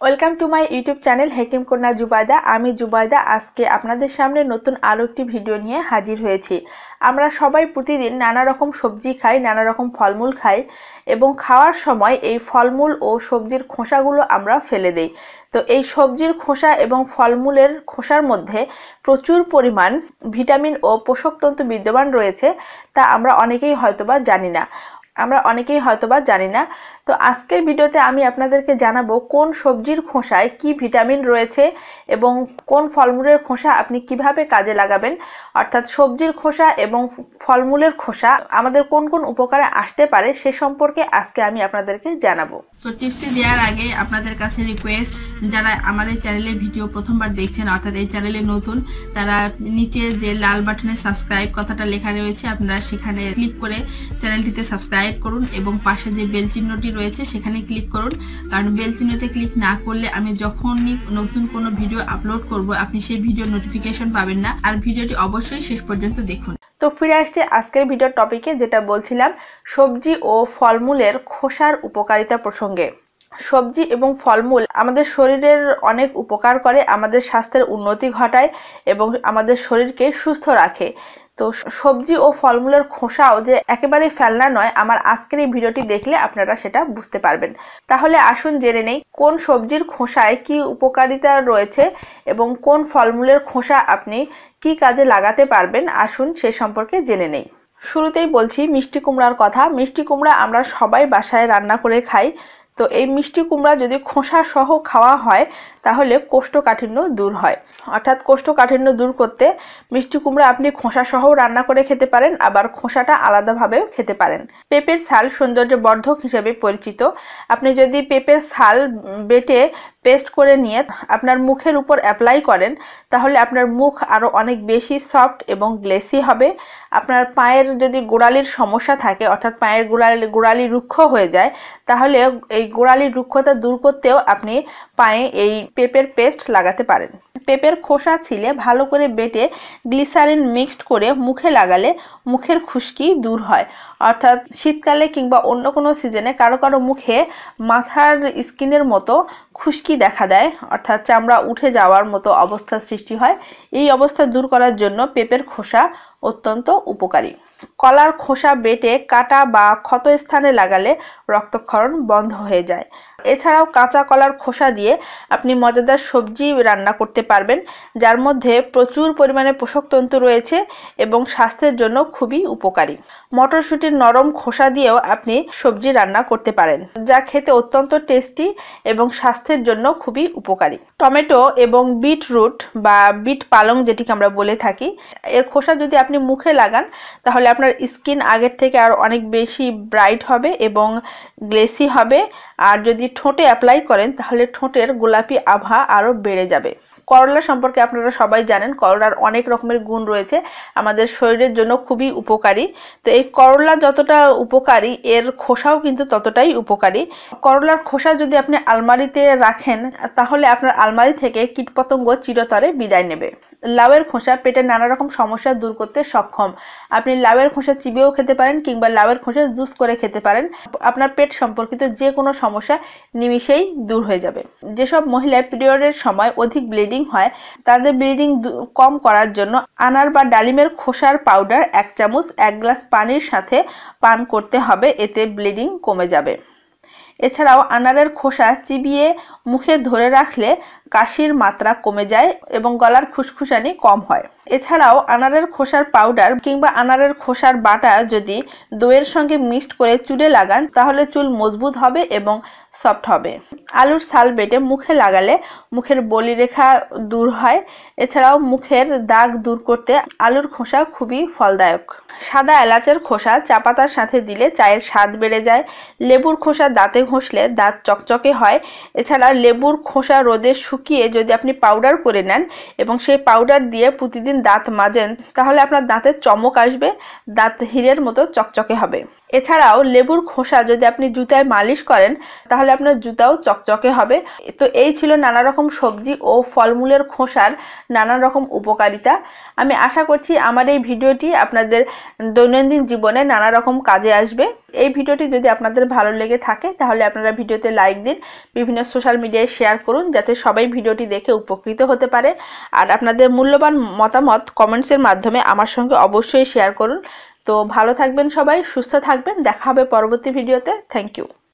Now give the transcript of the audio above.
Welcome to my YouTube channel হেকিম কন্যা জুবাইদা। আমি জুবাইদা আজকে আপনাদের সামনে নতুন আরও একটি ভিডিও নিয়ে হাজির হয়েছি। আমরা সবাই প্রতিদিন নানা রকম সবজি খাই, নানা রকম ফলমূল খাই এবং খাওয়ার সময় এই ফলমূল ও সবজির খোসাগুলো আমরা ফেলে দেই। তো এই সবজির খোসা এবং ফলমূলের খোসার মধ্যে প্রচুর পরিমাণ ভিটামিন ও পোষকতন্ত্র বিদ্যমান রয়েছে, তা আমরা অনেকেই হয়তোবা জানি না। তো আজকের ভিডিওতে আমি আপনাদেরকে জানাবো কোন সবজির খোসায় কি ভিটামিন রয়েছে এবং কোন ফলমূলের খোসা আপনি কিভাবে কাজে লাগাবেন। অর্থাৎ সবজির খোসা এবং ফলমূলের খোসা আমাদের কোন কোন উপকারে আসতে পারে সে সম্পর্কে আজকে আমি আপনাদেরকে জানাবো। তো টিপসটি দেওয়ার আগে আপনাদের কাছে রিকোয়েস্ট, যারা আমার এই চ্যানেলের ভিডিও প্রথমবার দেখছেন অর্থাৎ এই চ্যানেলে নতুন, তারা নিচে যে লাল বাটনে সাবস্ক্রাইব কথাটা লেখা রয়েছে আপনারা সেখানে ক্লিক করে চ্যানেলটিতে সাবস্ক্রাইব করুন এবং পাশে যে বেল চিহ্নটি রয়েছে সেখানে ক্লিক করুন, কারণ বেল চিহ্নতে ক্লিক না করলে আমি যখনই নতুন কোনো ভিডিও আপলোড করব আপনি সেই ভিডিও নোটিফিকেশন পাবেন না। আর ভিডিওটি অবশ্যই শেষ পর্যন্ত দেখুন। তো ফিরে আসছি আজকের ভিডিওর টপিকে, যেটা বলছিলাম সবজি ও ফলমূলের খোসার উপকারিতা প্রসঙ্গে। সবজি এবং ফলমূল আমাদের শরীরের অনেক উপকার করে, আমাদের স্বাস্থ্যের উন্নতি ঘটায় এবং আমাদের শরীরকে সুস্থ রাখে। তো সবজি ও ফলমূলের খোসাও যে একেবারে ফেলনা নয়, আমার আজকের এই ভিডিওটি দেখলে আপনারা সেটা বুঝতে পারবেন। তাহলে আসুন জেনে নেই কোন সবজির খোসায় কি উপকারিতা রয়েছে এবং কোন ফলমূলের খোসা আপনি কি কাজে লাগাতে পারবেন। আসুন সে সম্পর্কে জেনে নেই। শুরুতেই বলছি মিষ্টি কুমড়ার কথা। মিষ্টি কুমড়া আমরা সবাই বাসায় রান্না করে খাই। তো এই মিষ্টি কুমড়া যদি খোসা সহ খাওয়া হয় তাহলে কোষ্ঠকাঠিন্য দূর হয়। অর্থাৎ কোষ্ঠকাঠিন্য দূর করতে মিষ্টি কুমড়া আপনি খোসা সহ রান্না করে খেতে পারেন, আবার খোসাটা আলাদাভাবেও খেতে পারেন। পেঁপের ছাল সৌন্দর্যবর্ধক হিসেবে পরিচিত। আপনি যদি পেঁপের ছাল বেটে পেস্ট করে নিয়ে আপনার মুখের উপর অ্যাপ্লাই করেন তাহলে আপনার মুখ আরও অনেক বেশি সফট এবং গ্লেসি হবে। আপনার পায়ের যদি গোড়ালির সমস্যা থাকে, অর্থাৎ পায়ের গোড়ালি রুক্ষ হয়ে যায়, তাহলে এই গোড়ালির রুক্ষতা দূর করতেও আপনি পায়ে এই পেঁপের পেস্ট লাগাতে পারেন। পেঁপের খোসা ছিলে ভালো করে বেটে গ্লিসারিন মিক্সড করে মুখে লাগালে মুখের খুশকি দূর হয়। অর্থাৎ শীতকালে কিংবা অন্য কোনো সিজনে কারো কারো মুখে মাথার স্কিনের মতো খুশকি দেখা দেয়, অর্থাৎ চামড়া উঠে যাওয়ার মতো অবস্থার সৃষ্টি হয়। এই অবস্থা দূর করার জন্য পেঁপের খোসা অত্যন্ত উপকারী। কলার খোসা বেটে কাটা বা ক্ষত স্থানে লাগালে রক্তক্ষরণ বন্ধ হয়ে যায়। এছাড়াও কাঁচা কলার খোসা দিয়ে আপনি মজাদার সবজি রান্না করতে পারবেন, যার মধ্যে প্রচুর পরিমাণে পোষকতন্ত্র রয়েছে এবং স্বাস্থ্যের জন্য খুবই উপকারী। মটরশুঁটির নরম খোসা দিয়েও আপনি সবজি রান্না করতে পারেন, যা খেতে অত্যন্ত টেস্টি এবং স্বাস্থ্যের জন্য খুবই উপকারী। টমেটো এবং বিটরুট বা বিট পালং যেটিকে আমরা বলে থাকি, এর খোসা যদি আপনি মুখে লাগান তাহলে আপনার স্কিন আগের থেকে আরও অনেক বেশি ব্রাইট হবে এবং গ্লেসি হবে। আর যদি ঠোঁটে অ্যাপ্লাই করেন তাহলে ঠোঁটের গোলাপি আভা আরও বেড়ে যাবে। করলা সম্পর্কে আপনারা সবাই জানেন, করলার অনেক রকমের গুণ রয়েছে, আমাদের শরীরের জন্য খুবই উপকারী। তো এই করলা যতটা উপকারী এর খোসাও কিন্তু ততটাই উপকারী। করলার খোসা যদি আপনি আলমারিতে রাখেন তাহলে আপনার আলমারি থেকে কীটপতঙ্গ চিরতরে বিদায় নেবে। লাউয়ের খোসা পেটের নানা রকম সমস্যা দূর করতে সক্ষম। আপনি লাউয়ের খোসা চিবিয়েও খেতে পারেন কিংবা লাউয়ের খোসা জুস করে খেতে পারেন। আপনার পেট সম্পর্কিত যে কোনো সমস্যা নিমিষেই দূর হয়ে যাবে। যেসব মহিলা পিরিয়ডের সময় অধিক ব্লিডিং হয় তাদের ব্লিডিং কম করার জন্য আনার বা ডালিমের খোসার পাউডার 1 চামচ 1 গ্লাস পানির সাথে পান করতে হবে, এতে ব্লিডিং কমে যাবে। এছাড়াও আনারের খোসা চিবিয়ে মুখে ধরে রাখলে কাশির মাত্রা কমে যায় এবং গলার খুশখুশানি কম হয়। এছাড়াও আনারের খোসার পাউডার কিংবা আনারের খোসার বাটা যদি দইয়ের সঙ্গে মিক্সড করে চুলে লাগান তাহলে চুল মজবুত হবে এবং সফট হবে। আলুর ছাল বেটে মুখে লাগালে মুখের বলিরেখা দূর হয়। এছাড়াও মুখের দাগ দূর করতে আলুর খোসা খুবই ফলদায়ক। সাদা এলাচের খোসা চা পাতার সাথে দিলে চায়ের স্বাদ বেড়ে যায়। লেবুর খোসা দাঁতে ঘষলে দাঁত চকচকে হয়। এছাড়া লেবুর খোসা রোদে শুকিয়ে যদি আপনি পাউডার করে নেন এবং সেই পাউডার দিয়ে প্রতিদিন দাঁত মাজেন তাহলে আপনার দাঁতের চমক আসবে, দাঁত হীরের মতো চকচকে হবে। এছাড়াও লেবুর খোসা যদি আপনি জুতায় মালিশ করেন তাহলে আপনার জুতাও চকচকে হবে। তো এই ছিল নানা রকম সবজি ও ফলমূলের খোসার নানা রকম উপকারিতা। আমি আশা করছি আমার এই ভিডিওটি আপনাদের দৈনন্দিন জীবনে নানা রকম কাজে আসবে। এই ভিডিওটি যদি আপনাদের ভালো লেগে থাকে তাহলে আপনারা ভিডিওতে লাইক দিন, বিভিন্ন সোশ্যাল মিডিয়ায় শেয়ার করুন যাতে সবাই ভিডিওটি দেখে উপকৃত হতে পারে। আর আপনাদের মূল্যবান মতামত কমেন্টসের মাধ্যমে আমার সঙ্গে অবশ্যই শেয়ার করুন। তো ভালো থাকবেন সবাই, সুস্থ থাকবেন, দেখা হবে পরবর্তী ভিডিওতে। Thank you.